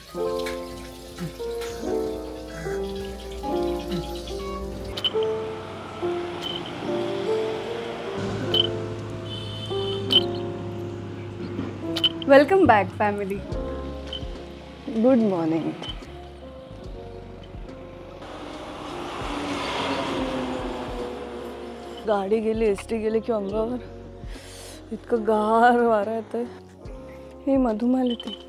Welcome back family. Good morning. गाडी गेली, ST गेली की अंगावर इतकं गार वारा येतंय. हे मधुमालती.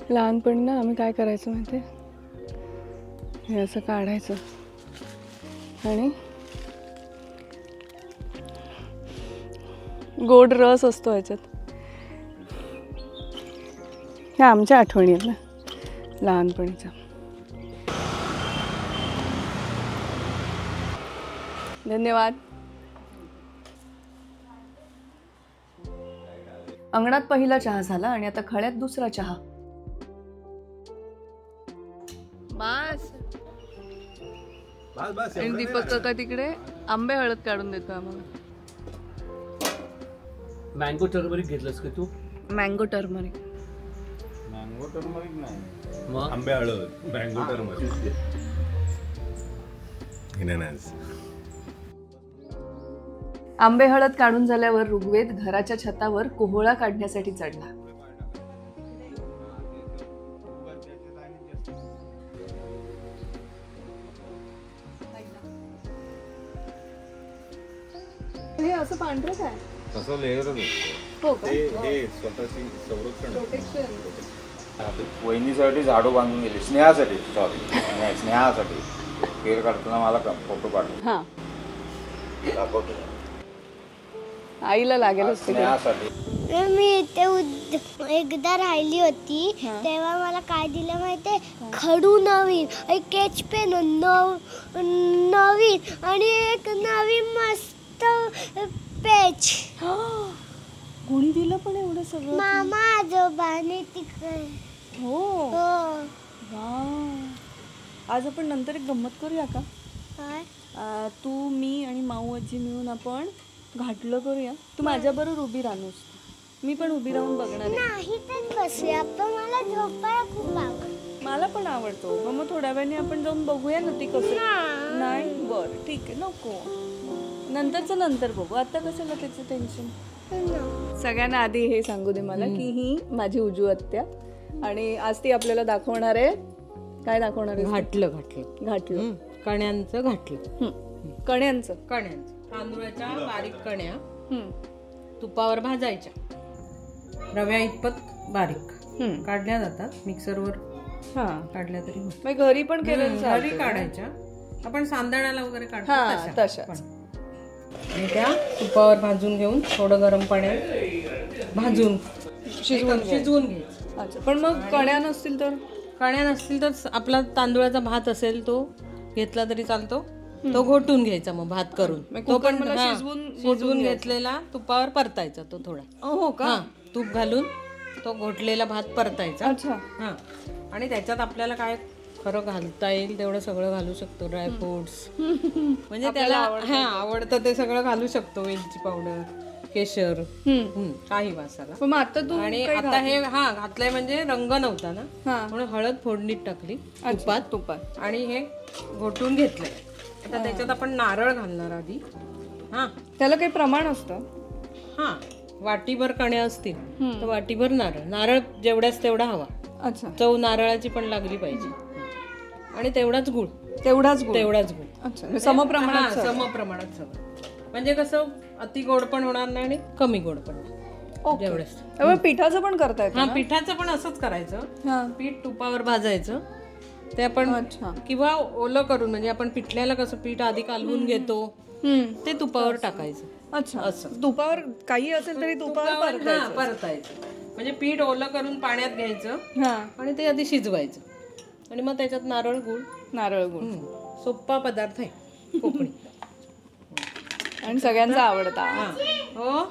लहानपणी ना आम्ही काय करायचं माहिती आहे, हे असं काढायचं आणि गोड रस असतो ह्याच्यात. ह्या आमच्या आठवणी आहेत ना लहानपणीच्या. धन्यवाद. अंगणात पहिला चहा झाला आणि आता खळ्यात दुसरा चहा. बस. आणि दीपक काका तिकडे आंबे हळद काढून देतो आम्हाला. मँगो टर्मरिक घेतलंस का तू? Mango turmeric. मँगो टर्मरिक नाही, मग आंबे हळद. Mango turmeric. आंबे हळद काढून झाल्यावर ऋग्वेद घराच्या छतावर कोहळा काढण्यासाठी चढला. हे असं पांढरं काय? तसं लेअरच असतं. हो का? हे स्वतःची संरक्षण. वहिनीसाठी झाडू बांधून गेली, स्नेहासाठी. सॉरी, स्नेहासाठी केर काढताना मला फोटो काढला. हा, आईला लागेल स्नेहासाठी. मी इथे एकदा राहिली होती तेव्हा मला काय दिलं माहितीये, खडू नवीन, एक स्केच पेन नवीन आणि एक नवीन मस्त पेज. कोणी दिलं पण एवढं सगळं? मामा आजोबाने तिकडे. हो. आज आपण नंतर एक गंमत करूया का? तू, मी आणि माऊ आजी मिळून आपण घाटलं करूया. तू माझ्या बरोबर उभी राहूस, मी पण उभी राहून बघणार आहे. नाही तर बसूया आपण. मला झोपायला खूप आवडतं. मला पण आवडतो. मग थोड्या वेळाने आपण जाऊन बघूया ना ती कसं. नाही, बरं ठीक आहे, नको, नंतरचं नंतर बघू. आता कशाला त्याचं टेन्शन. सगळ्यांना आधी हे सांगू दे मला की ही माझी उजू आत्या आणि आज ती आपल्याला दाखवणार आहे. काय दाखवणार आहे? घाटलं. कण्यांचं घाटलं. कण्यांचं तांदूळाच्या बारीक कण्या तुपावर भाजायच्या, रव्या इतपत बारीक काढल्या जातात. मिक्सरवर काढल्या तरी घरी पण केलं. घरी काढायच्या. आपण सांदण्याला वगैरे काढतो तशा. आणि त्या तुपावर भाजून घेऊन थोडं गरम पाण्यात भाजून शिजवून घ्यायचं. अच्छा, पण मग कण्या नसतील तर आपला तांदूळाचा भात असेल तो घेतला तरी चालतो. तो घोटून घ्यायचा मग भात करून. तो पण शिजवून घेतलेला तुपावर परतायचा तो थोडा. हो का? तूप घालून तो घोटलेला भात परतायचा. अच्छा. आणि त्याच्यात आपल्याला काय खरं घालता येईल तेवढं सगळं घालू शकतो. ड्रायफ्रुट्स म्हणजे त्याला आवडतं ते सगळं घालू शकतो. वेलची पावडर, केशर, काही वासाला. आणि आता हे घातलंय म्हणजे रंग नव्हता ना, म्हणून हळद फोडणीत टाकली तुपात आणि हे घोटून घेतलंय. आता त्याच्यात आपण नारळ घालणार आधी. त्याला काही प्रमाण असतं? वाटीभर कण्या असतील तर वाटीभर नारळ जेवढ्याच तेवढा हवा. अच्छा. चव नारळाची पण लागली पाहिजे. आणि तेवढाच गुळ. अच्छा, समप्रमाणात सगळं. म्हणजे कसं अति गोड पण होणार नाही आणि कमी गोड पण. जेवढंच. पिठाचं पण करता येतं? पिठाचं पण असंच करायचं. पीठ तुपावर भाजायचं ते आपण, किंवा ओलं करून, म्हणजे आपण पिठल्याला कसं पीठ आधी कालवून घेतो ते तुपावर टाकायचं. अच्छा, असं तुपावर काही असेल तरी तुपावर परतायचं. म्हणजे पीठ ओलं करून पाण्यात घ्यायचं आणि ते आधी शिजवायचं आणि मग त्याच्यात नारळ गुळ. सोप्पा पदार्थ आहे कोकणी आणि सगळ्यांचा आवडता. हो,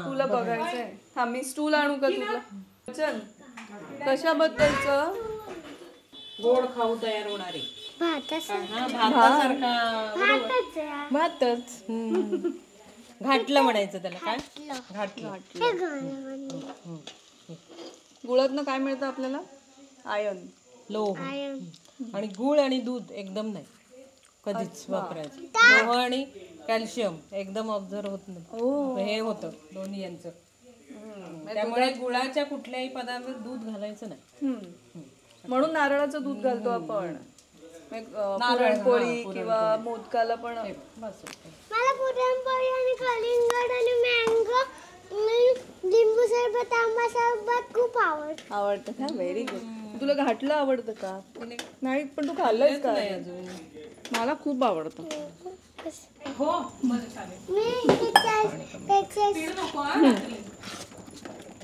तुला बघायचंय? मी स्टूल आणू का तुला? चल. कशाबद्दलचं? गोड खाऊ तयार होणारे. भातच. घाटलं म्हणायचं त्याला. काय घाटलं? हे गाणं म्हणलं. गुळातनं काय मिळतं आपल्याला? आयर्न. लोह. आयन. आणि गूळ आणि दूध एकदम नाही कधीच वापरायचं. लोह आणि कॅल्शियम एकदम ऑब्झर्व होत नाही. हे होतं दोन्ही यांचं. त्यामुळे गुळाच्या कुठल्याही पदार्थात दूध घालायचं नाही. म्हणून नारळाचं दूध घालतो आपण. पुरणपोळी किंवा मोदकाला पण. बस. मला पुरणपोळी आणि कलिंगड आणि मँगो लिंबू सरबत आंबा सरबत खूप आवडतं का? Very good. तुला घाटलं आवडतं का? नाही, पण तू खाल्लंयस का? मला खूप आवडतं. हो मी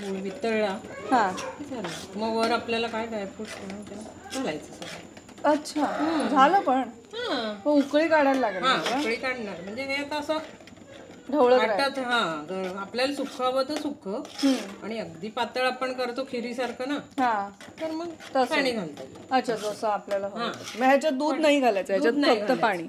गुळ वितळला. हा, झालं. मग वर आपल्याला काय ड्रायफ्रूट घालायचं सगळं. अच्छा, झालं पण. मग उकळी काढायला लागेल. उकळी काढणार म्हणजे हे आता असं ढवळत आटात. आपल्याला सुक्क हवं तर सुक्क आणि अगदी पातळ आपण करतो खिरीसारखं ना, हा, तर मग पाणी घालतो. अच्छा, जसं आपल्याला हवं. मग ह्याच्यात दूध नाही घालायचं, ह्याच्यात फक्त पाणी.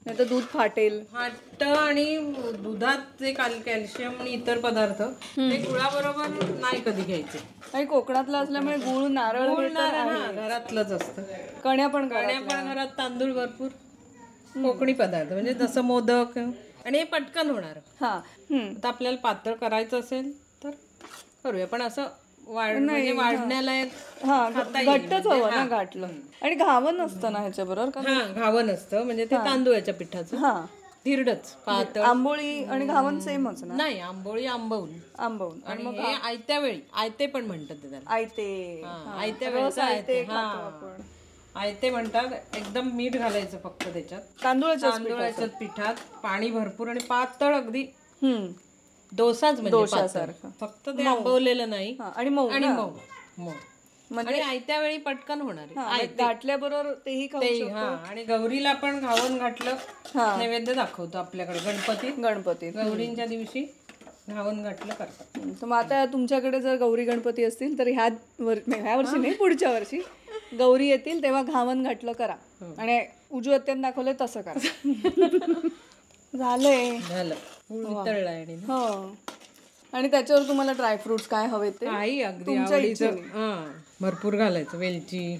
नाही तर दूध फाटेल. फाट. आणि दुधात जे कॅल्शियम आणि इतर पदार्थ ते गुळाबरोबर नाही कधी घ्यायचे. आणि कोकणातला असल्यामुळे गुळ नारळ हे तर घरातलंच असतं. कण्या पण घरात तांदूळ भरपूर. कोकणी पदार्थ म्हणजे जसं मोदक. आणि हे पटकन होणार. हा. आता आपल्याला पातळ करायचं असेल तर करूया, पण असं म्हणजे वाढण्याला घट्टच हवं ना घाटलं. आणि घावन असतं ना ह्याच्या बरोबर का? घावन असतं म्हणजे ते तांदूळाच्या पिठाचं. हा, धिरडच पातळ. आंबोळी आणि घावन सेमच ना? नाही, आंबोळी आंबवून. आणि हे आयत्या वेळी आयते पण म्हणतात त्याला. आयते. आयत्या वेळेचं आयते म्हणतात. एकदम मीठ घालायचं फक्त त्याच्यात. तांदूळाच्या पिठात पाणी भरपूर आणि पातळ अगदी डोसाच म्हणजे डोशासारखं. फक्त ते आंबवलेलं नाही. आणि मऊ. आणि आयत्या वेळी पटकन होणार. घाटल्याबरोबर तेही खाऊ शकतो. आणि गौरीला पण घावन घातलं नैवेद्य दाखवतो आपल्याकडे गणपतीत. गौरींच्या दिवशी घावन घातलं करतात. तर मग आता तुमच्याकडे जर गौरी गणपती असतील तर ह्या वर्षी नाही, पुढच्या वर्षी गौरी येतील तेव्हा घावन घातलं करा. आणि उजू अत्यान दाखवलंय तसं करा. झालं. वितळलाय. हो. आणि त्याच्यावर तुम्हाला ड्रायफ्रुट्स काय हवे ते काही अगदी आवडीचं भरपूर घालायचं. वेलची,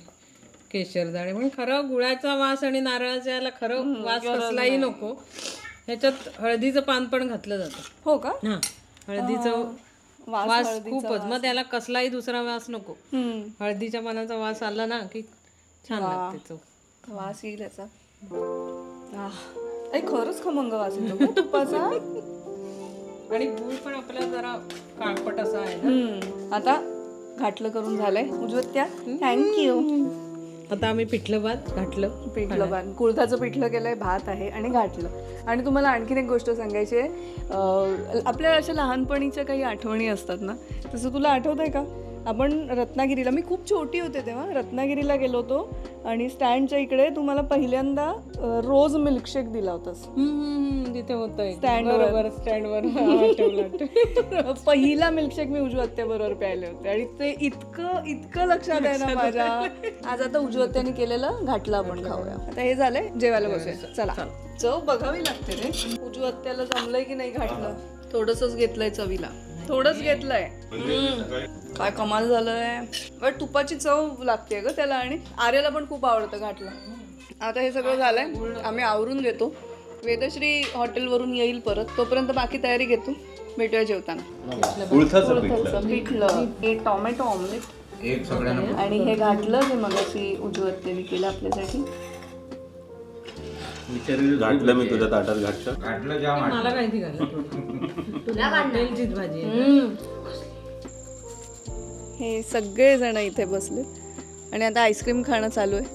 केशरदाणे. पण खरं गुळाचा वास आणि नारळाचा याला खरं वास कसलाही नको. ह्याच्यात हळदीचं पान पण घातलं जातं. हो का? हळदीचं वास खूपच. मग त्याला कसलाही दुसरा वास नको. हळदीच्या पानाचा वास आला ना की छान लागते. वास येईल याचा. खरंच खमंग वास येतो तुपाचा. आणि गुळ पण आपला जरा काळपट असा आहे ना. आता घाटलं करून झालंय उजवत्या. थँक्यू. आता आम्ही पिठलं भात घातलं. कुळथाचं पिठलं केलंय, भात आहे आणि घाटलं. आणि तुम्हाला आणखीन एक गोष्ट सांगायची आहे. आपल्या अशा लहानपणीच्या काही आठवणी असतात ना, तसं तुला आठवतंय का? आपण रत्नागिरीला, मी खूप छोटी होते तेव्हा, रत्नागिरीला गेलो होतो आणि स्टँडच्या इकडे तुम्हाला पहिल्यांदा रोज मिल्कशेक दिला होतास. तिथे होतं स्टँडवर. पहिला मिल्कशेक मी उजू आत्याबरोबर प्यायले होते आणि ते इतकं लक्षात आहे ना माझ्या. आज आता उजू आत्याने केलेलं घाटलं आपण खाऊया. आता हे झालंय, जेवायला बसूया. चला. चव बघावी लागते रे. उजू आत्याला जमलंय की नाही घाटलं. थोडंसंच घेतलंय चवीला, थोडंच घेतलंय. काय कमाल झालंय. बट तुपाची चव लागते ग त्याला. आणि आर्याला पण खूप आवडतं घाटलं. आता हे सगळं झालंय, आम्ही आवरून घेतो. वेदश्री हॉटेलवरून येईल परत, तोपर्यंत बाकी तयारी घेतो. भेटूया जेवताना. पिठलं, हे टोमॅटो ऑमलेट आणि हे घाटलं जे मगाशी उजवत्तेने केलं आपल्यासाठी. घातलं मी तुझ्या ताटात. घातलं जाम. मला काय ती भाजी. हे सगळे जण इथे बसले आणि आता आईस्क्रीम खाणं चालू आहे.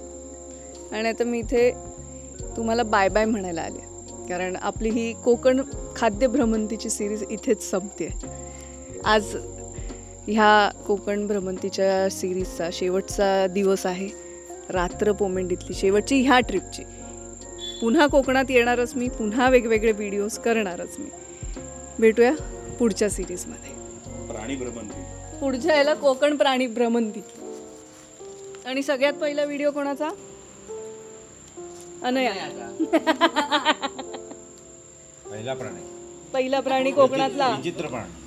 आणि आता मी इथे तुम्हाला बाय बाय म्हणायला आले, कारण आपली ही कोकण खाद्य भ्रमंतीची सिरीज इथेच संपते. आज ह्या कोकण भ्रमंतीच्या सिरीजचा शेवटचा दिवस आहे. रात्र पोमेंडीतली शेवटची ह्या ट्रिपची. पुन्हा कोकणात येणारच मी, पुन्हा वेगवेगळे व्हिडिओज करणारच मी. भेटूया पुढच्या सिरीजमध्ये. प्राणी भ्रमंती. पुढच्या याला कोकण प्राणी भ्रमंती. आणि सगळ्यात पहिला व्हिडिओ कोणाचा? अनया. पहिला प्राणी. पहिला प्राणी कोकणातला. विचित्र प्राणी.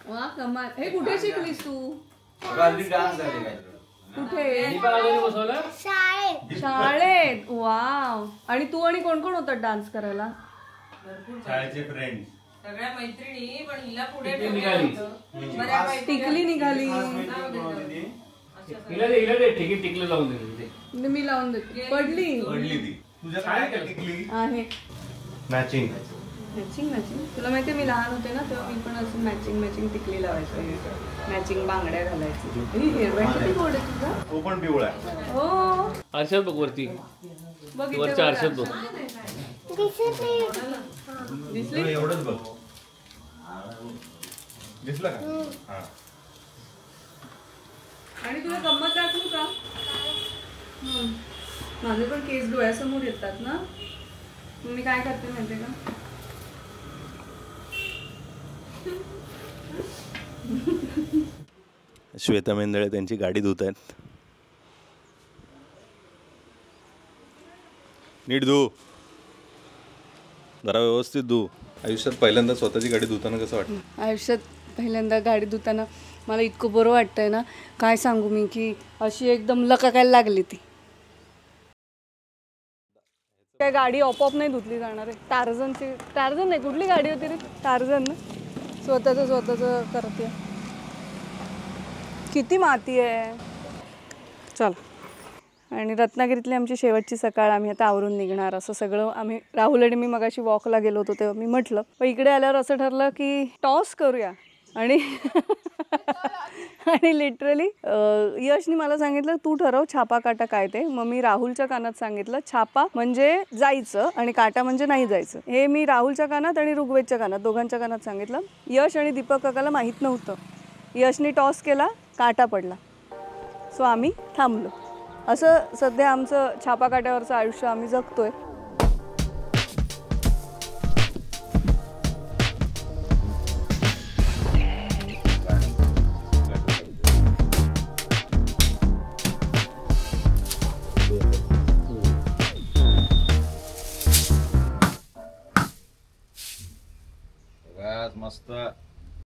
वा कमाल. हे कुठे शिकलीस तू? डान्स झाले काय कुठे? बसवलं शाळेत. वाव. आणि तू आणि कोण कोण होतात डान्स करायला? शाळेचे फ्रेंड सगळ्या मैत्रिणी, पण हिला पुढे निघाली. टिकली निघाली. हिला दे टिकलं लावून दिली. मी लावून देते. पडली पडली ती तुझ्या काय टिकली आहे. मॅचिंग मॅचिंग तुला माहिती मी लहान होते ना तेव्हा मी पण असं मॅचिंग टिकली लावायचं, मॅचिंग बांगड्या घालायची. हेअरबँड किती गोड आहे तुझा. तो पण पिवळा आहे. हो आरशात बघ वरती, बघ इथे वरच्या बघ. आरशात बघ. दिसली? एवढंच बघ. दिसलं का? हा. आणि तुला गंमत दाखवू का? माझे पण केस डोळ्यासमोर येतात ना, मग मी काय करते माहितीये का? श्वेता मेंदळे त्यांची गाडी धुत आहेत. नीट धू, जरा व्यवस्थित धू. आयुष्यात पहिल्यांदा स्वतःची गाडी धुताना कसं वाटतं? आयुष्यात पहिल्यांदा गाडी धुताना मला इतकं बरं वाटतंय ना, काय सांगू मी, की अशी एकदम लकाकायला लागली ती. काय गाडी आपोआप नाही धुतली जाणार आहे. टार्झन नाही, कुठली गाडी होती रे? टार्झन ना. स्वतःच करते. किती माती आहे. चल. आणि रत्नागिरीतली आमची शेवटची सकाळ, आम्ही आता आवरून निघणार. असं सगळं आम्ही, राहुल आणि मी मगाशी वॉकला गेलो होतो तेव्हा मी म्हटलं, पण इकडे आल्यावर असं ठरलं की टॉस करूया. आणि आणि लिटरली यशनी मला सांगितलं तू ठरव छापा काटा काय ते. मग मी राहुलच्या कानात सांगितलं छापा म्हणजे जायचं आणि काटा म्हणजे नाही जायचं. हे मी राहुलच्या कानात आणि ऋग्वेदच्या कानात, दोघांच्या कानात सांगितलं. यश आणि दीपक काकाला माहीत नव्हतं. यशनी टॉस केला, काटा पडला. सो आम्ही थांबलो. असं सध्या आमचं छापा काट्यावरचं आयुष्य आम्ही जगतोय.